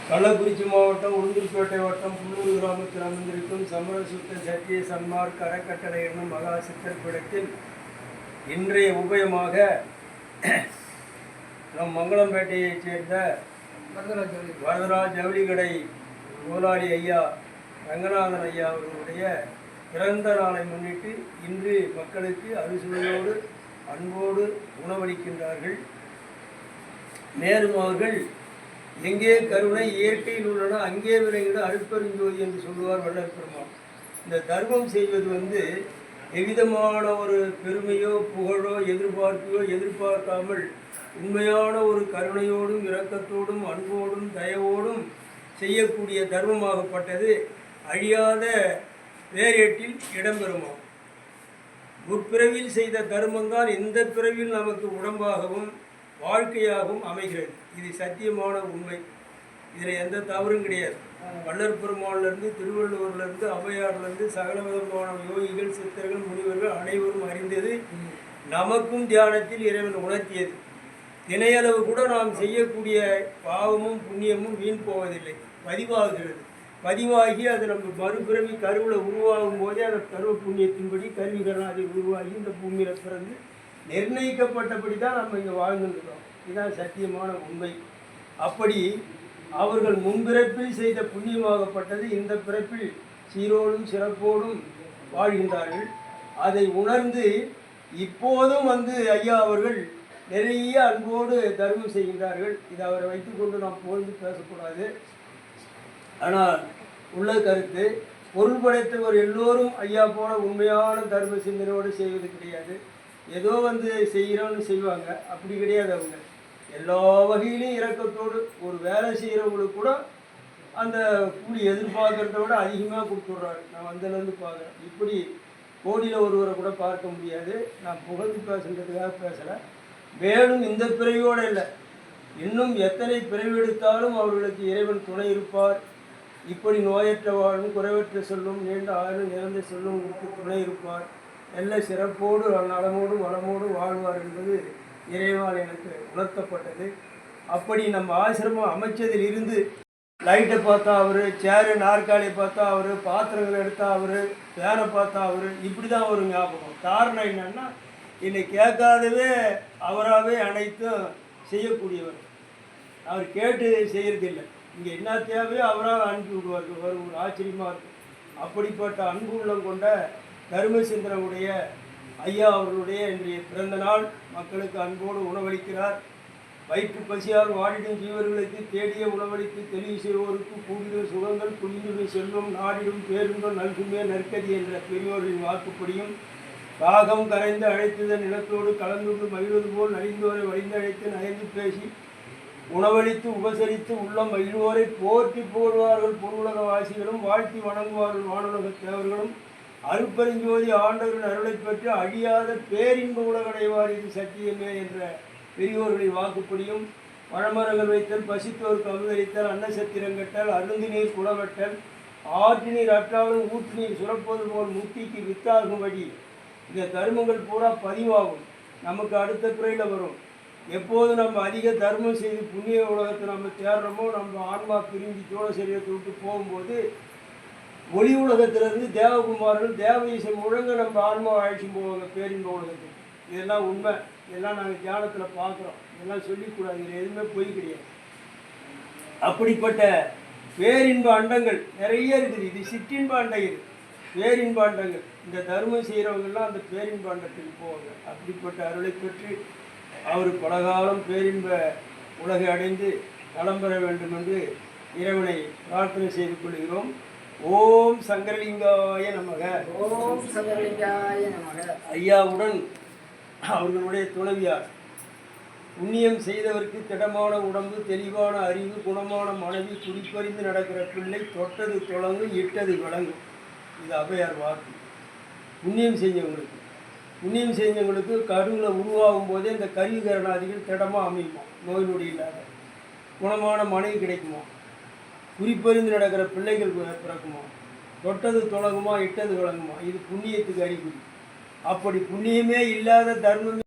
கள்ளக்குறிச்சி மாவட்டம் உளுந்தூர்பேட்டை வட்டம் புல்லூர் கிராமத்தில் அமைந்திருக்கும் சமரசுத்த சத்திய சன்மார்க்க அறக்கட்டளை என்னும் மகா சித்தர்பீடத்தில் இன்றைய உபயமாக நம் மங்களம்பேட்டையைச் சேர்ந்த வரதராஜ் ஜவுளி கடை முதலாளி ஐயா ரங்கநாதன் ஐயா அவர்களுடைய பிறந்த நாளை முன்னிட்டு இன்று மக்களுக்கு அறுசுவையோடு அன்போடு உணவளிக்கின்றார்கள். மேலும் அவர்கள் எங்கே கருணை இயற்கையில் உள்ளன அங்கே விளங்கிட அருட்பெருஞ்சோதி என்று சொல்லுவார் வள்ளல் பெருமான். இந்த தர்மம் செய்வது எவ்விதமான ஒரு பெருமையோ புகழோ எதிர்பார்க்காமல் உண்மையான ஒரு கருணையோடும் இரக்கத்தோடும் அன்போடும் தயவோடும் செய்யக்கூடிய தர்மமாகப்பட்டது அழியாத வேரேட்டில் இடம்பெறுமாம். முற்பிறவில் செய்த தர்மம்தான் இந்த பிறவில் நமக்கு உடம்பாகவும் வாழ்க்கையாகவும் அமைகிறது. இது சத்தியமான உண்மை. இதில் எந்த தவறும் கிடையாது. வள்ளல் பெருமானிலிருந்து திருவள்ளுவரிலிருந்து ஔவையாரிலிருந்து சகல விதமான யோகிகள் சித்தர்கள் முனிவர்கள் அனைவரும் அறிந்தது. நமக்கும் தியானத்தில் இறைவன் உணர்த்தியது. தினையளவு கூட நாம் செய்யக்கூடிய பாவமும் புண்ணியமும் வீண் போவதில்லை, பதிவாகிறது. பதிவாகி அது நம்ம மறுபிறவி கருவில் உருவாகும் போதே அந்த கருவ புண்ணியத்தின்படி கருவிகரணாதி உருவாகி இந்த பூமியில் பிறந்து நிர்ணயிக்கப்பட்டபடி தான் நம்ம இங்கே வாழ்ந்துருக்கிறோம். இதுதான் சத்தியமான உண்மை. அப்படி அவர்கள் முன்பிறப்பில் செய்த புண்ணியமாகப்பட்டது இந்த பிறப்பில் சீரோடும் சிறப்போடும் வாழ்கின்றார்கள். அதை உணர்ந்து இப்போதும் ஐயா அவர்கள் நிறைய அன்போடு தர்மம் செய்கின்றார்கள். இதை அவரை வைத்துக்கொண்டு நாம் புகழ்ந்து பேசக்கூடாது. ஆனால் உள்ள கருத்து பொருள் படைத்தவர் எல்லோரும் ஐயா போல உண்மையான தர்ம சிந்தனையோடு செய்வது கிடையாது. ஏதோ செய்கிறோன்னு செய்வாங்க, அப்படி கிடையாது. அவங்க எல்லா வகையிலையும் இரக்கத்தோடு ஒரு வேலை செய்கிறவங்களுக்கு கூட அந்த கூலி எதிர்பார்க்கறத விட அதிகமாக கொடுத்துட்றாரு. நான் வந்ததுலேருந்து பார்க்குறேன். இப்படி கோடியில் ஒருவரை கூட பார்க்க முடியாது. நான் புகழ்ந்து பேசுன்றதுக்காக பேசலை. மேலும் இந்த பிறவியோடு இல்லை, இன்னும் எத்தனை பிறவி எடுத்தாலும் அவர்களுக்கு இறைவன் துணை இருப்பார். இப்படி நோயற்ற வாழும் குறைவற்ற சொல்லும் நீண்ட ஆயுளும் நிறந்த சொல்லும் உங்களுக்கு துணை இருப்பார். நல்ல சிறப்போடு நலமோடு வளமோடு வாழ்வார் என்பது இறைவனால் எனக்கு உணர்த்தப்பட்டது. அப்படி நம்ம ஆசிரமம் அமைச்சதில் இருந்து லைட்டை பார்த்தா அவர், சேரு நாற்காலியை பார்த்தா அவர், பாத்திரங்களை எடுத்தால் அவர், ஃபேனை பார்த்தா அவர், இப்படி தான் ஒரு ஞாபகம். காரணம் என்னன்னா என்னை கேட்காதவே அவராகவே அனைத்தும் செய்யக்கூடியவர். அவர் கேட்டு செய்கிறதில்லை. இங்கே என்ன தேவையோ அவராக அனுப்பி விடுவார்கள். ஒரு ஆச்சரியமாக இருக்கும். அப்படிப்பட்ட அன்பு உள்ளம் கொண்ட தர்மசிந்தனுடைய ஐயா அவர்களுடைய இன்றைய பிறந்த நாள் மக்களுக்கு அன்போடு உணவளிக்கிறார். வயிற்று பசியால் வாடிடும் ஜீவர்களுக்கு தேடிய உணவளித்து தெளிவு செய்வோருக்கு கூடிடும் சுகங்கள் குளிர்ந்திடும் செல்வம் நாடிடும் பேருங்கள் நல்குமே நற்கதி என்ற பெரியோரின் வாக்குப்படியும் காகம் கரைந்து அழைத்ததன் நிலத்தோடு கலந்துண்டு மகிழ்வது போல் நலிந்தோரை வழிந்து அழைத்து நயந்து பேசி உணவளித்து உபசரித்து உள்ளம் மகிழ்வோரை போற்றி போடுவார்கள் பொருளுலக வாசிகளும் வாழ்த்தி வணங்குவார்கள் வானுலக தேவர்களும் அருட்பெருஞ்சோதி ஆண்டவரின் அருளை பெற்று அழியாத பேரின்ப உலகடைவார் இது சத்தியமே என்ற பெரியோர்களின் வாக்குப்படியும் பழமரங்கள் வைத்தல் பசித்தோருக்கு அமுதளித்தல் அன்னசத்திரங்கட்டல் அருந்தி நீர் குளவட்டல் ஆற்று நீர் அற்றாலும் ஊற்று நீர் சுரப்பது போல் முக்திக்கு வித்தாகும்படி இந்த தர்மங்கள் பூரா பதிவாகும். நமக்கு அடுத்த பிறையில் வரும். எப்போது நம்ம அதிக தர்மம் செய்து புண்ணிய உலகத்தை நம்ம தேடுறோமோ நம்ம ஆன்மா பிரிஞ்சு சோழ சரீரத்தை விட்டு போகும்போது ஒளி உலகத்திலிருந்து தேவகுமாரர்கள் தேவஈசை முழங்க நம்ம ஆன்மாவை அழைச்சி போவாங்க பேரின்ப உலகத்துக்கு. இதெல்லாம் உண்மை. இதெல்லாம் நாங்கள் தியானத்தில் பார்க்குறோம். இதெல்லாம் சொல்லிக்கூடாது. இது எதுவுமே பொய் கிடையாது. அப்படிப்பட்ட பேரின்ப அண்டங்கள் நிறைய இருக்குது. இது சிற்றின்ப அண்டங்கள், பேரின்ப அண்டங்கள். இந்த தர்மம் செய்கிறவங்கெல்லாம் அந்த பேரின்ப அண்டத்துக்கு போவாங்க. அப்படிப்பட்ட அருளை பெற்று அவர் பலகாலம் பேரின்ப உலகை அடைந்து நலம் பெற வேண்டும் என்று இறைவனை பிரார்த்தனை செய்து கொள்கிறோம். ஓம் சங்கரலிங்காய நமக. ஓம் சங்கரலிங்காய நமக. ஐயாவுடன் அவர்களுடைய துணைவியார் புண்ணியம் செய்தவருக்கு திடமான உடம்பு, தெளிவான அறிவு, குணமான மனைவி, குறிப்பறிந்து நடக்கிற பிள்ளை, தொட்டது தொடங்கும் இட்டது விளங்கும். இது ஔவையார் வாக்கு. புண்ணியம் செஞ்சவங்களுக்கு கருவில் உருவாகும் போதே இந்த கருவிகரணாதிகள் திடமாக அமையுமா, நோய் நொடி இல்லாத குணமான மனைவி கிடைக்குமா, குறிப்பறிந்து நடக்கிற பிள்ளைகள் பிறக்குமா, தொட்டது தொடங்குமா இட்டது விளங்குமா. இது புண்ணியத்துக்கு அறிகுறி. அப்படி புண்ணியமே இல்லாத தர்மமே